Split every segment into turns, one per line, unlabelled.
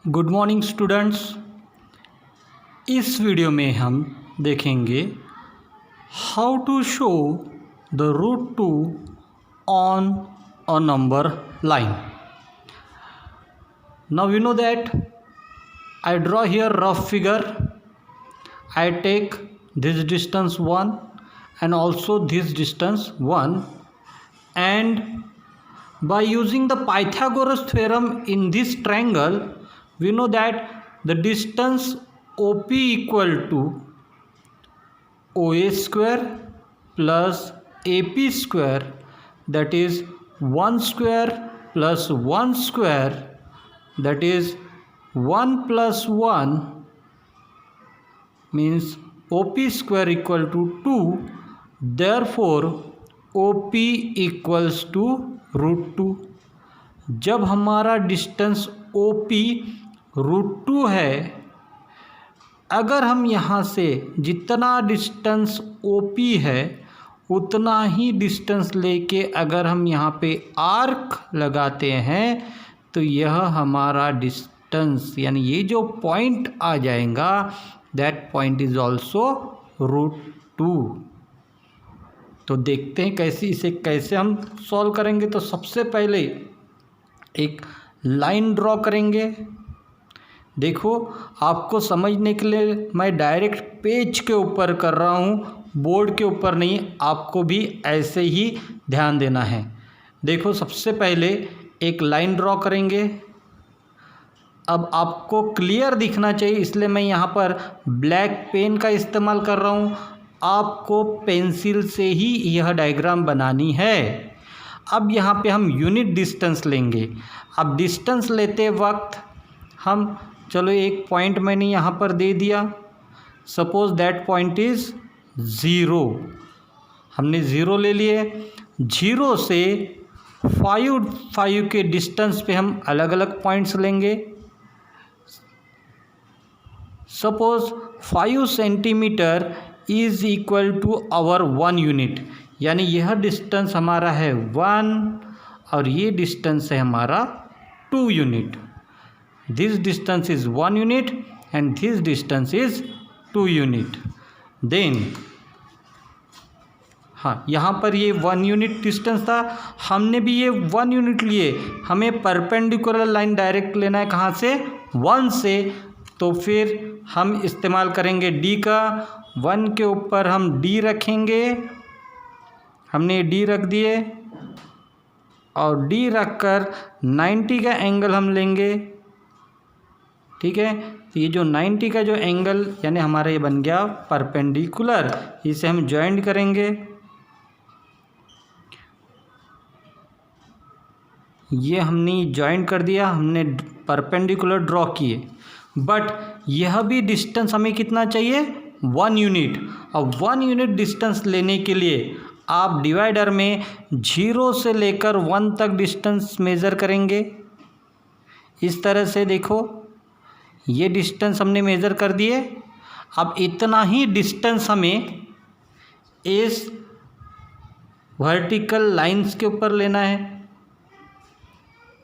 Good morning students. इस video में हम देखेंगे how to show the root 2 on a number line. Now you know that I draw here rough figure. I take this distance 1 and also this distance 1, and by using the Pythagoras theorem in this triangle we know that the distance OP equal to OA square plus AP square, that is 1 square plus 1 square, that is 1 plus 1 means OP square equal to 2, therefore OP equals to root 2। जब हमारा distance OP root 2 है, अगर हम यहाँ से जितना distance OP है उतना ही डिस्टेंस लेके अगर हम यहाँ पे आर्क लगाते हैं तो यह हमारा डिस्टेंस यानी ये जो पॉइंट आ जाएगा that point is also root 2। तो देखते हैं इसे कैसे हम सॉल्व करेंगे। तो सबसे पहले एक लाइन ड्रॉ करेंगे। देखो, आपको समझने के लिए मैं डायरेक्ट पेज के ऊपर कर रहा हूँ, बोर्ड के ऊपर नहीं। आपको भी ऐसे ही ध्यान देना है। देखो, सबसे पहले एक लाइन ड्रॉ करेंगे। अब आपको क्लियर दिखना चाहिए, इसलिए मैं यहाँ पर ब्लैक पेन का इस्तेमाल कर रहा हूँ। आपको पेंसिल से ही यह डायग्राम बनानी है। अब यहाँ पे हम यूनिट डिस्टेंस लेंगे। अब डिस्टेंस लेते वक्त हम चलो एक पॉइंट मैंने यहाँ पर दे दिया। Suppose that point is 0। हमने 0 ले लिए। 0 से 5 के डिस्टेंस पे हम अलग अलग पॉइंट्स लेंगे। Suppose 5 centimetre is equal to our 1 unit, यानी यह डिस्टेंस हमारा है 1 और ये डिस्टेंस है हमारा 2 unit. This distance is 1 unit and this distance is 2 unit. Then हाँ, यहाँ पर ये 1 यूनिट डिस्टेंस था, हमने भी ये 1 यूनिट लिए। हमें परपेंडिकुलर लाइन डायरेक्ट लेना है। कहाँ से? 1 से। तो फिर हम इस्तेमाल करेंगे D का। 1 के ऊपर हम D रखेंगे। हमने D रख दिए और D रख कर 90 का एंगल हम लेंगे। ठीक है, तो ये जो 90 का जो एंगल यानी हमारा ये बन गया परपेंडिकुलर, इसे हम ज्वाइंट करेंगे। ये हमने ज्वाइंट कर दिया, हमने परपेंडिकुलर ड्रॉ किए। बट यह भी डिस्टेंस हमें कितना चाहिए? 1 यूनिट। और 1 यूनिट डिस्टेंस लेने के लिए आप डिवाइडर में 0 से लेकर 1 तक डिस्टेंस मेज़र करेंगे। इस तरह से देखो, ये डिस्टेंस हमने मेज़र कर दिए। अब इतना ही डिस्टेंस हमें इस वर्टिकल लाइंस के ऊपर लेना है।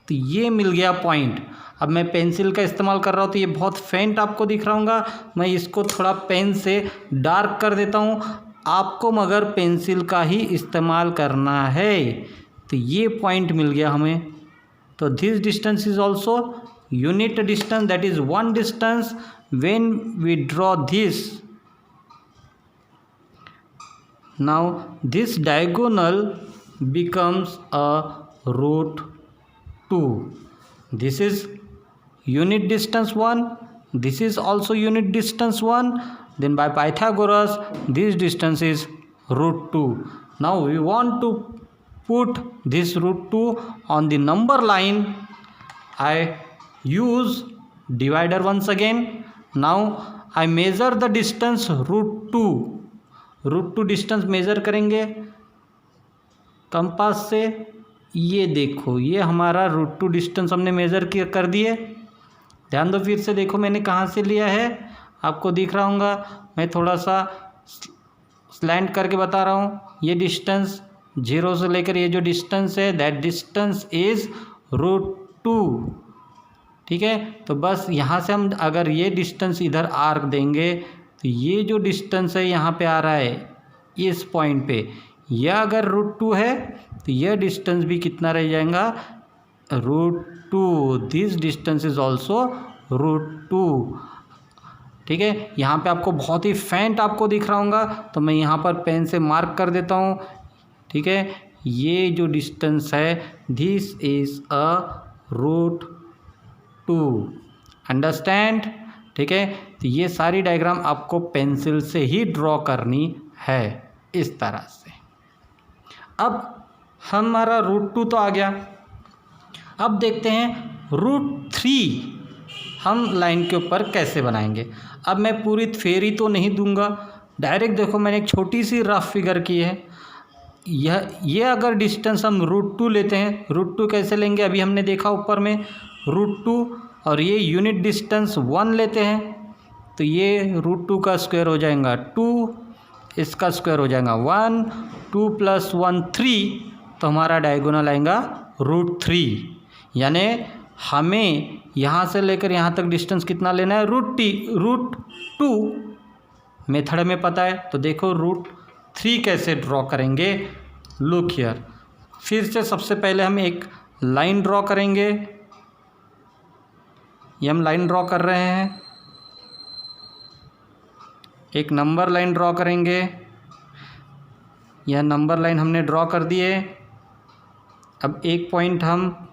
तो ये मिल गया पॉइंट। अब मैं पेंसिल का इस्तेमाल कर रहा हूँ तो ये बहुत फेंट आपको दिख रहा होगा। मैं इसको थोड़ा पेन से डार्क कर देता हूँ। आपको मगर पेंसिल का ही इस्तेमाल करना है। तो ये पॉइंट मिल गया हमें। तो this distance is also unit distance, that is 1 distance when we draw this. Now this diagonal becomes a root 2. This is unit distance 1, this is also unit distance 1, then by Pythagoras this distance is root 2. Now we want to put this root 2 on the number line. I use divider once again. Now I measure the distance root 2. root 2 distance measure करेंगे compass से। ये देखो, ये हमारा root 2 distance हमने measure कर दिए। ध्यान दो, फिर से देखो मैंने कहाँ से लिया है, आपको दिख रहा होगा। मैं थोड़ा सा स्लैंट करके बता रहा हूँ। ये डिस्टेंस 0 से लेकर ये जो डिस्टेंस है दैट डिस्टेंस इज रूट 2। ठीक है। तो बस यहाँ से हम अगर ये डिस्टेंस इधर आर्क देंगे तो ये जो डिस्टेंस है यहाँ पे आ रहा है इस पॉइंट पे, यह अगर √2 है तो यह डिस्टेंस भी कितना रह जाएगा, √2। This distance is also √2। ठीक है। यहाँ पे आपको बहुत ही फेंट आपको दिख रहा होगा, तो मैं यहाँ पर पेन से मार्क कर देता हूँ। ठीक है, ये जो डिस्टेंस है दिस इज अ √2। अंडरस्टैंड। ठीक है, तो ये सारी डायग्राम आपको पेंसिल से ही ड्रॉ करनी है इस तरह से। अब हमारा √2 तो आ गया। अब देखते हैं √3 हम लाइन के ऊपर कैसे बनाएंगे। अब मैं पूरी थ्योरी तो नहीं दूंगा, डायरेक्ट देखो मैंने एक छोटी सी रफ फिगर की है। ये अगर डिस्टेंस हम √2 लेते हैं, √2 कैसे लेंगे अभी हमने देखा ऊपर में, √2 और ये यूनिट डिस्टेंस 1 लेते हैं तो ये √2 का स्क्वायर हो जाएगा 2, इसका स्क्वायर हो जाएगा 1, 2 + 1 3, तो हमारा डायगोनल आएगा √3। यानी हमें यहाँ से लेकर यहाँ तक डिस्टेंस कितना लेना है, √2। मेथड में पता है, तो देखो √3 कैसे ड्रॉ करेंगे। लुक हियर, फिर से सबसे पहले हम एक लाइन ड्रॉ करेंगे। ये हम लाइन ड्रॉ कर रहे हैं, एक नंबर लाइन ड्रॉ करेंगे। यह नंबर लाइन हमने ड्रॉ कर दिए। अब एक पॉइंट हम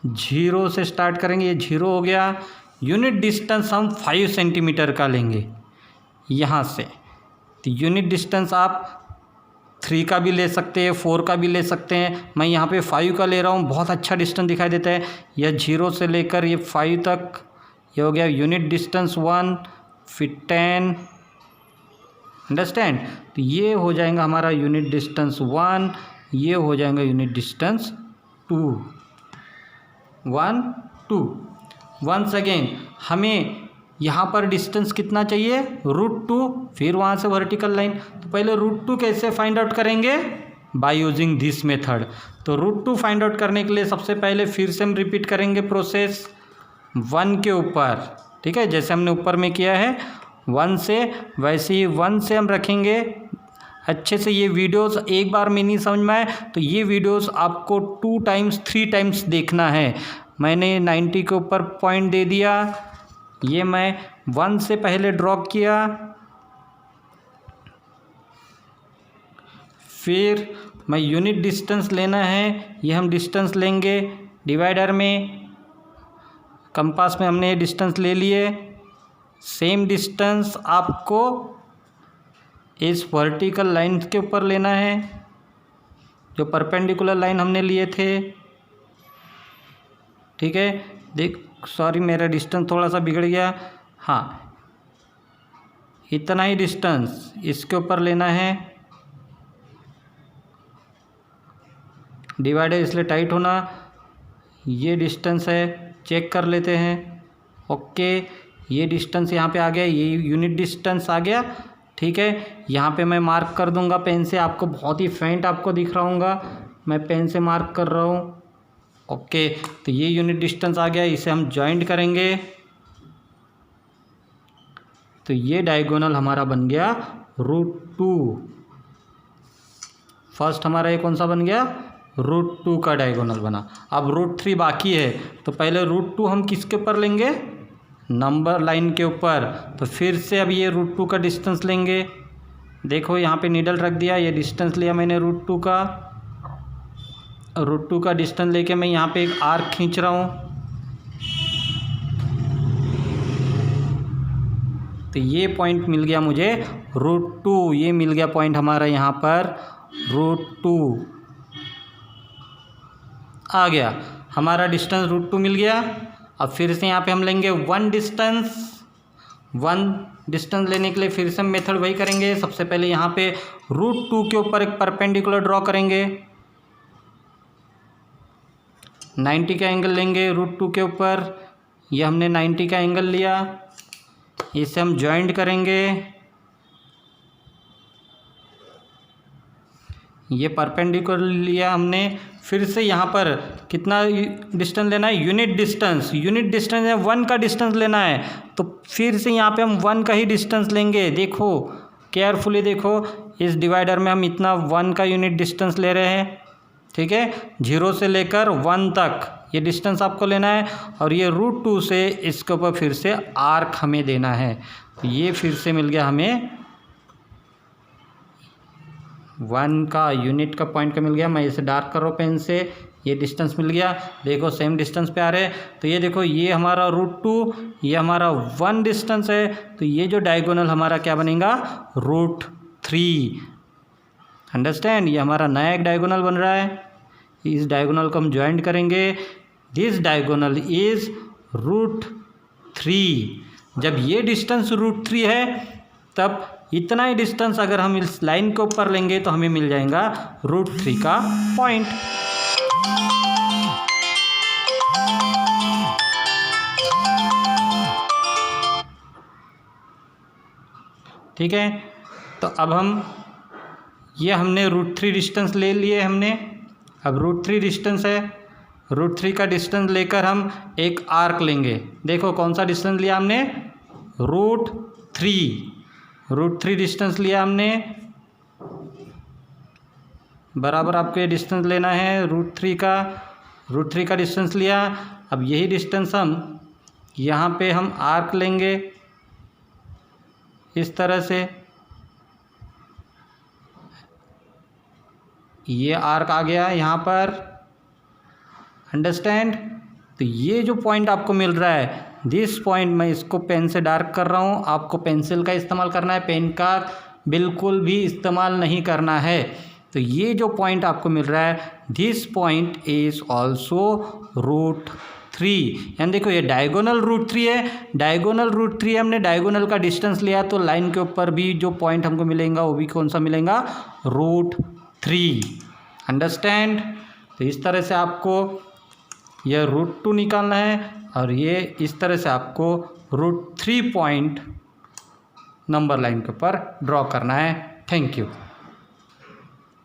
0 से स्टार्ट करेंगे, ये 0 हो गया। यूनिट डिस्टेंस हम 5 सेंटीमीटर का लेंगे यहाँ से। तो यूनिट डिस्टेंस आप 3 का भी ले सकते हैं, 4 का भी ले सकते हैं। मैं यहाँ पे 5 का ले रहा हूँ, बहुत अच्छा डिस्टेंस दिखाई देता है। यह 0 से लेकर ये 5 तक, ये हो गया यूनिट डिस्टेंस 1, फिर 10। अंडरस्टैंड। तो ये हो जाएगा हमारा यूनिट डिस्टेंस 1, ये हो जाएगा यूनिट डिस्टेंस 2, 1 2। वंस अगेन हमें यहाँ पर डिस्टेंस कितना चाहिए, √2, फिर वहाँ से वर्टिकल लाइन। तो पहले √2 कैसे फाइंड आउट करेंगे, बाय यूजिंग दिस मेथड। तो √2 फाइंड आउट करने के लिए सबसे पहले फिर से हम रिपीट करेंगे प्रोसेस 1 के ऊपर। ठीक है, जैसे हमने ऊपर में किया है 1 से, वैसे ही 1 से हम रखेंगे। अच्छे से ये वीडियोस एक बार में नहीं समझ में आए तो ये वीडियोस आपको 2 टाइम्स 3 टाइम्स देखना है। मैंने 90 के ऊपर पॉइंट दे दिया, ये मैं 1 से पहले ड्रॉ किया, फिर मैं यूनिट डिस्टेंस लेना है, ये हम डिस्टेंस लेंगे डिवाइडर में। कंपास में हमने ये डिस्टेंस ले लिए। सेम डिस्टेंस आपको इस वर्टिकल लाइन के ऊपर लेना है, जो परपेंडिकुलर लाइन हमने लिए थे। ठीक है, देख सॉरी मेरा डिस्टेंस थोड़ा सा बिगड़ गया। हाँ, इतना ही डिस्टेंस इसके ऊपर लेना है। डिवाइडर इसलिए टाइट होना, ये डिस्टेंस है, चेक कर लेते हैं। ओके, ये डिस्टेंस यहाँ पे आ गया, ये यूनिट डिस्टेंस आ गया। ठीक है, यहाँ पे मैं मार्क कर दूंगा पेन से, आपको बहुत ही फेंट आपको दिख रहा होगा, मैं पेन से मार्क कर रहा हूँ। ओके, तो ये यूनिट डिस्टेंस आ गया, इसे हम जॉइंट करेंगे तो ये डायगोनल हमारा बन गया √2। फर्स्ट हमारा ये कौन सा बन गया, √2 का डायगोनल बना। अब √3 बाकी है, तो पहले √2 हम किसके ऊपर लेंगे, नंबर लाइन के ऊपर। तो फिर से अब ये √2 का डिस्टेंस लेंगे। देखो यहाँ पे नीडल रख दिया, ये डिस्टेंस लिया मैंने √2 का। √2 का डिस्टेंस लेके मैं यहाँ पे एक आर्क खींच रहा हूँ। तो ये पॉइंट मिल गया मुझे √2, ये मिल गया पॉइंट हमारा यहाँ पर √2 आ गया। हमारा डिस्टेंस √2 मिल गया। अब फिर से यहाँ पे हम लेंगे 1 डिस्टेंस लेने के लिए फिर से हम मेथड वही करेंगे। सबसे पहले यहाँ पे √2 के ऊपर एक परपेंडिकुलर ड्रॉ करेंगे, 90 का एंगल लेंगे √2 के ऊपर। ये हमने 90 का एंगल लिया, इसे हम जॉइंट करेंगे। ये परपेंडिकुलर लिया हमने, फिर से यहाँ पर कितना डिस्टेंस लेना है, यूनिट डिस्टेंस है 1 का डिस्टेंस लेना है। तो फिर से यहाँ पे हम 1 का ही डिस्टेंस लेंगे। देखो केयरफुली देखो, इस डिवाइडर में हम इतना 1 का यूनिट डिस्टेंस ले रहे हैं, ठीक है, 0 से लेकर 1 तक ये डिस्टेंस आपको लेना है। और ये √2 से इसके ऊपर फिर से आर्क हमें देना है। तो ये फिर से मिल गया हमें 1 का यूनिट का पॉइंट का मिल गया। मैं इसे डार्क कर रहा हूँ पेन से, ये डिस्टेंस मिल गया। देखो सेम डिस्टेंस पे आ रहे हैं। तो ये देखो ये हमारा √2, ये हमारा 1 डिस्टेंस है। तो ये जो डायगोनल हमारा क्या बनेगा, √3। अंडरस्टैंड, ये हमारा नया एक डायगोनल बन रहा है। इस डायगोनल को हम ज्वाइंट करेंगे। This diagonal is √3। जब ये डिस्टेंस √3 है तब इतना ही डिस्टेंस अगर हम इस लाइन के ऊपर लेंगे तो हमें मिल जाएगा √3 का पॉइंट। ठीक है, तो अब हम ये हमने √3 डिस्टेंस ले लिए हमने। अब √3 डिस्टेंस है, √3 का डिस्टेंस लेकर हम एक आर्क लेंगे। देखो कौन सा डिस्टेंस लिया हमने, √3 डिस्टेंस लिया हमने। बराबर आपको ये डिस्टेंस लेना है √3 का डिस्टेंस लिया। अब यही डिस्टेंस हम यहाँ पे हम आर्क लेंगे इस तरह से। ये आर्क आ गया यहाँ पर, अंडरस्टैंड। तो ये जो पॉइंट आपको मिल रहा है, दिस पॉइंट, मैं इसको पेन से डार्क कर रहा हूँ। आपको पेंसिल का इस्तेमाल करना है, पेन का बिल्कुल भी इस्तेमाल नहीं करना है। तो ये जो पॉइंट आपको मिल रहा है, दिस पॉइंट इज ऑल्सो √3। यानी देखो ये डायगोनल √3 है, डायगोनल √3 है, हमने डायगोनल का डिस्टेंस लिया तो लाइन के ऊपर भी जो पॉइंट हमको मिलेगा वो भी कौन सा मिलेगा, √3। अंडरस्टैंड। तो इस तरह से आपको यह √2 निकालना है और ये इस तरह से आपको √3 पॉइंट नंबर लाइन के ऊपर ड्रॉ करना है। Thank you.